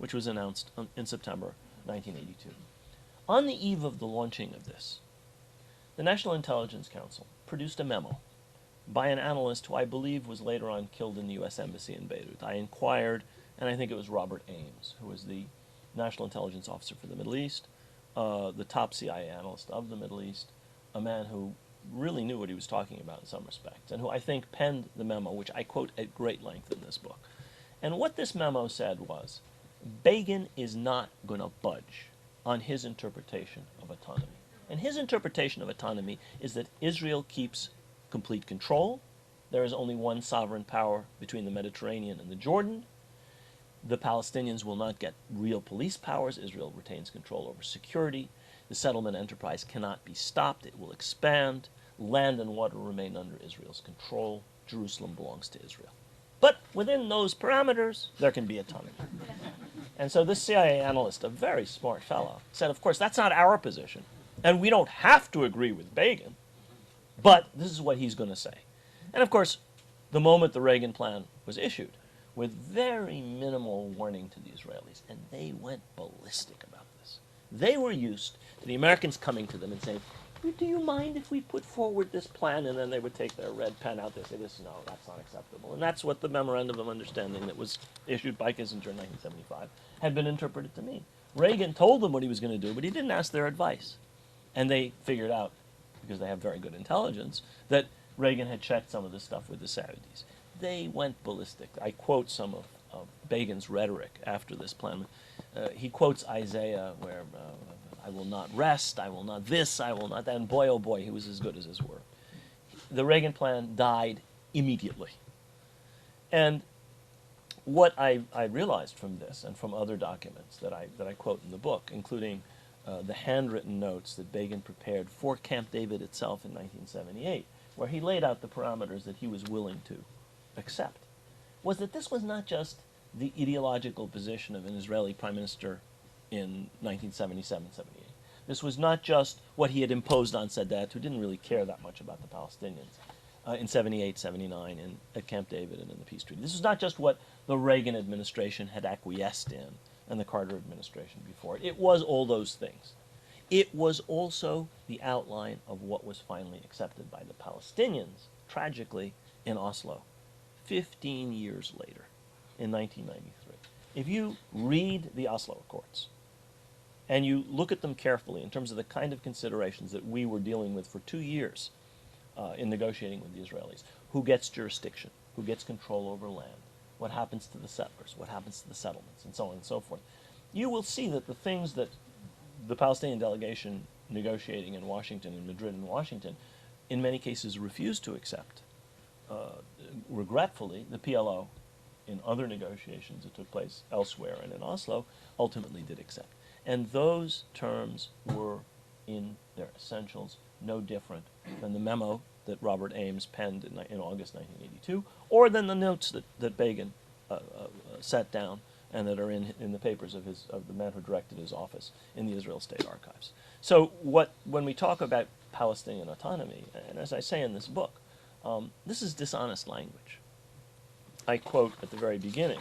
which was announced in September 1982. On the eve of the launching of this, the National Intelligence Council produced a memo by an analyst who I believe was later on killed in the U.S. Embassy in Beirut. I inquired, and I think it was Robert Ames, who was the National Intelligence Officer for the Middle East, the top CIA analyst of the Middle East, a man who really knew what he was talking about in some respects, and who I think penned the memo, which I quote at great length in this book. And what this memo said was, Begin is not going to budge on his interpretation of autonomy. And his interpretation of autonomy is that Israel keeps complete control. There is only one sovereign power between the Mediterranean and the Jordan. The Palestinians will not get real police powers. Israel retains control over security. The settlement enterprise cannot be stopped. It will expand. Land and water remain under Israel's control. Jerusalem belongs to Israel. But within those parameters, there can be autonomy. And so this CIA analyst, a very smart fellow, said, of course, that's not our position. And we don't have to agree with Begin, but this is what he's going to say. And of course, the moment the Reagan plan was issued, with very minimal warning to the Israelis, and they went ballistic about this. They were used to the Americans coming to them and saying, do you mind if we put forward this plan? And then they would take their red pen out, they say, no, that's not acceptable. And that's what the Memorandum of Understanding that was issued by Kissinger in 1975 had been interpreted to mean. Reagan told them what he was going to do, but he didn't ask their advice. And they figured out, because they have very good intelligence, that Reagan had checked some of this stuff with the Saudis. They went ballistic. I quote some of Begin's rhetoric after this plan. He quotes Isaiah, where I will not rest, I will not this, I will not that. And boy, oh boy, he was as good as his word. The Reagan plan died immediately. And what I realized from this and from other documents that I quote in the book, including the handwritten notes that Begin prepared for Camp David itself in 1978, where he laid out the parameters that he was willing to accept, was that this was not just the ideological position of an Israeli prime minister in 1977-78. This was not just what he had imposed on Sadat, who didn't really care that much about the Palestinians, in 78, 79, at Camp David and in the peace treaty. This was not just what the Reagan administration had acquiesced in and the Carter administration before it. It was all those things. It was also the outline of what was finally accepted by the Palestinians, tragically, in Oslo, 15 years later, in 1993. If you read the Oslo Accords, and you look at them carefully in terms of the kind of considerations that we were dealing with for 2 years in negotiating with the Israelis, who gets jurisdiction, who gets control over land, what happens to the settlers, what happens to the settlements, and so on and so forth, you will see that the things that the Palestinian delegation negotiating in Washington, in Madrid and Washington, in many cases refused to accept. Regretfully, the PLO, in other negotiations that took place elsewhere and in Oslo, ultimately did accept. And those terms were, in their essentials, no different than the memo that Robert Ames penned in August 1982, or than the notes that Begin set down and that are in the papers of the man who directed his office in the Israel State Archives. So when we talk about Palestinian autonomy, and as I say in this book, this is dishonest language. I quote at the very beginning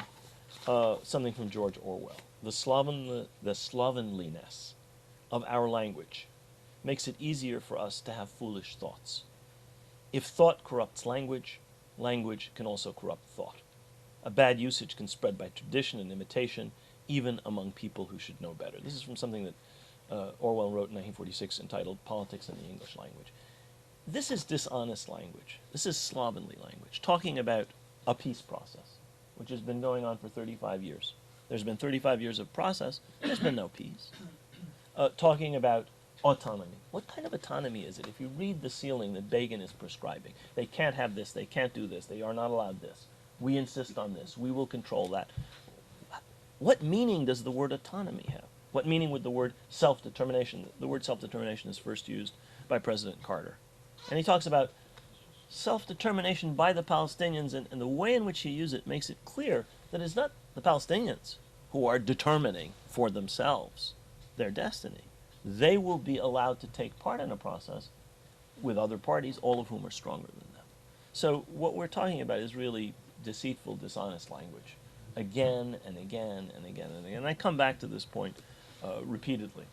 something from George Orwell. The slovenliness of our language makes it easier for us to have foolish thoughts. If thought corrupts language, language can also corrupt thought. A bad usage can spread by tradition and imitation, even among people who should know better. This is from something that Orwell wrote in 1946 entitled Politics in the English Language. This is dishonest language. This is slovenly language, talking about a peace process, which has been going on for 35 years. There's been 35 years of process, there's been no peace. Talking about autonomy. What kind of autonomy is it? If you read the ceiling that Begin is prescribing, they can't have this, they can't do this, they are not allowed this. We insist on this, we will control that. What meaning does the word autonomy have? What meaning would the word self-determination? The word self-determination is first used by President Carter. And he talks about self-determination by the Palestinians, and the way in which he uses it makes it clear that it's not the Palestinians who are determining for themselves their destiny. They will be allowed to take part in a process with other parties, all of whom are stronger than them. So what we're talking about is really deceitful, dishonest language. again and again and again and again. And I come back to this point repeatedly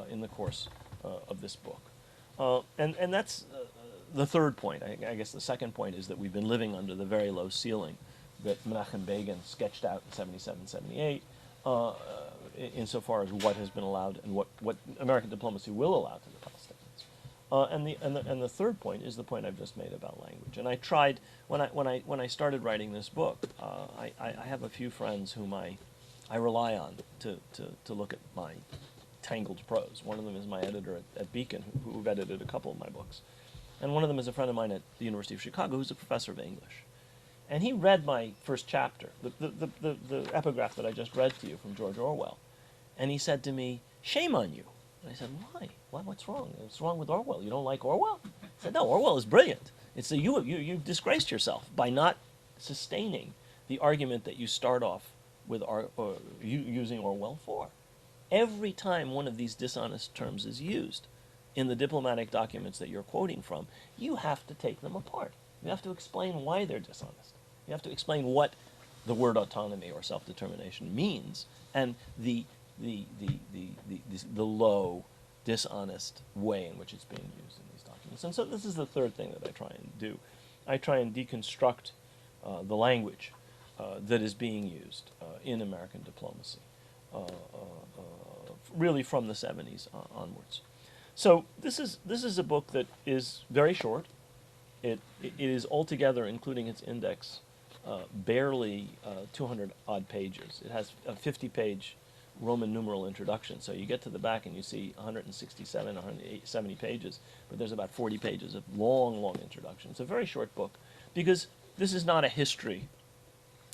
in the course of this book. And that's the third point. I guess the second point is that we've been living under the very low ceiling that Menachem Begin sketched out in 77, 78, insofar as what has been allowed and what American diplomacy will allow to the Palestinians. And the third point is the point I've just made about language. And I tried when I started writing this book. I have a few friends whom I rely on to look at my tangled prose. One of them is my editor at Beacon, who've edited a couple of my books, and one of them is a friend of mine at the University of Chicago, who's a professor of English. And he read my first chapter, the epigraph that I just read to you from George Orwell, and he said to me, "Shame on you." And I said, "Why? What's wrong? What's wrong with Orwell? You don't like Orwell?" I said, "No, Orwell is brilliant. It's that you disgraced yourself by not sustaining the argument that you start off with using Orwell for. Every time one of these dishonest terms is used in the diplomatic documents that you're quoting from, you have to take them apart. You have to explain why they're dishonest. You have to explain what the word autonomy or self-determination means, and the low, dishonest way in which it's being used in these documents." And so this is the third thing that I try and do. I try and deconstruct the language that is being used in American diplomacy, really from the 70s onwards. So this is a book that is very short. It is altogether, including its index, barely 200 odd pages. It has a 50-page Roman numeral introduction, so you get to the back and you see 167, 170 pages, but there's about 40 pages of long, long introduction. It's a very short book because this is not a history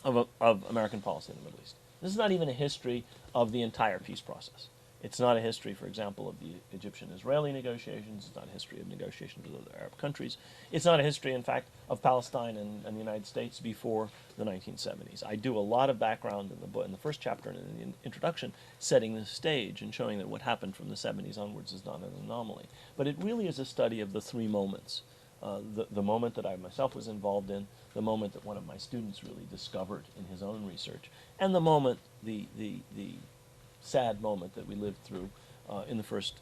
of American policy in the Middle East. This is not even a history of the entire peace process. It's not a history, for example, of the Egyptian-Israeli negotiations. It's not a history of negotiations with other Arab countries. It's not a history, in fact, of Palestine and the United States before the 1970s. I do a lot of background in the book, in the first chapter and in the introduction, setting the stage and showing that what happened from the 70s onwards is not an anomaly. But it really is a study of the three moments. The moment that I myself was involved in, the moment that one of my students really discovered in his own research, and the moment, the sad moment that we lived through in the first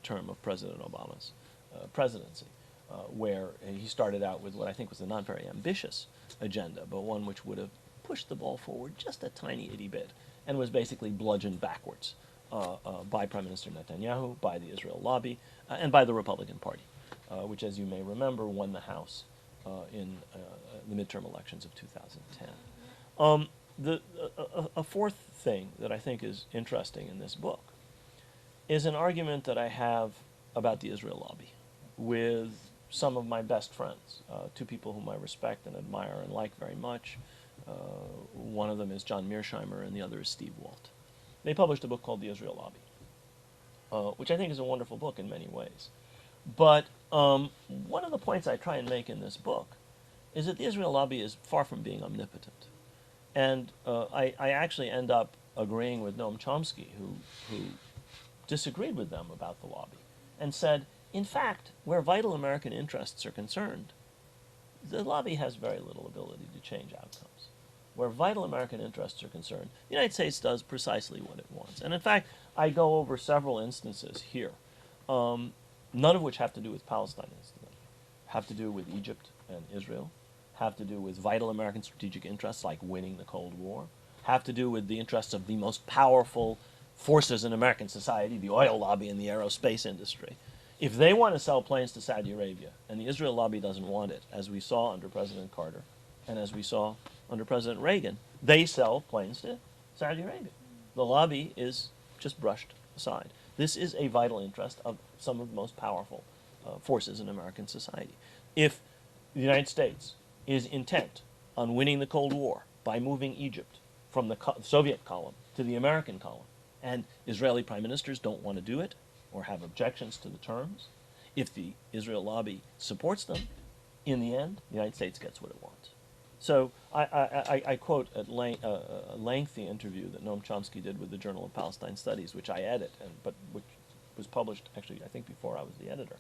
term of President Obama's presidency, where he started out with what I think was a not very ambitious agenda, but one which would have pushed the ball forward just a tiny itty bit, and was basically bludgeoned backwards by Prime Minister Netanyahu, by the Israel lobby, and by the Republican Party, which, as you may remember, won the House in the midterm elections of 2010. A fourth thing that I think is interesting in this book is an argument that I have about the Israel lobby with some of my best friends, two people whom I respect and admire and like very much. One of them is John Mearsheimer and the other is Steve Walt. They published a book called The Israel Lobby, which I think is a wonderful book in many ways. But one of the points I try and make in this book is that the Israel lobby is far from being omnipotent. And I actually end up agreeing with Noam Chomsky, who disagreed with them about the lobby, and said, in fact, where vital American interests are concerned, the lobby has very little ability to change outcomes. Where vital American interests are concerned, the United States does precisely what it wants. And in fact, I go over several instances here, none of which have to do with Palestine, incidentally, have to do with Egypt and Israel, have to do with vital American strategic interests like winning the Cold War, have to do with the interests of the most powerful forces in American society, the oil lobby and the aerospace industry. If they want to sell planes to Saudi Arabia, and the Israel lobby doesn't want it, as we saw under President Carter, and as we saw under President Reagan, they sell planes to Saudi Arabia. The lobby is just brushed aside. This is a vital interest of some of the most powerful forces in American society. If the United States is intent on winning the Cold War by moving Egypt from the Soviet column to the American column, and Israeli prime ministers don't want to do it or have objections to the terms, if the Israel lobby supports them, in the end, the United States gets what it wants. So I quote at a lengthy interview that Noam Chomsky did with the Journal of Palestine Studies, which I edit, but which was published actually, I think, before I was the editor,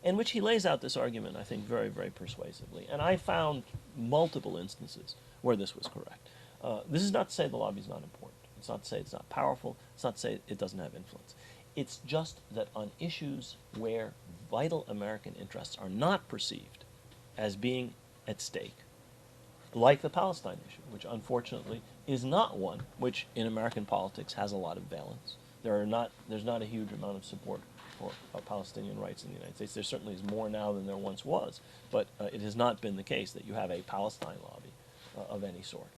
in which he lays out this argument, I think, very, very persuasively. And I found multiple instances where this was correct. This is not to say the lobby is not important. It's not to say it's not powerful. It's not to say it doesn't have influence. It's just that on issues where vital American interests are not perceived as being at stake, like the Palestine issue, which unfortunately is not one which in American politics has a lot of valence. There's not a huge amount of support for Palestinian rights in the United States. There certainly is more now than there once was, but it has not been the case that you have a Palestine lobby of any sort.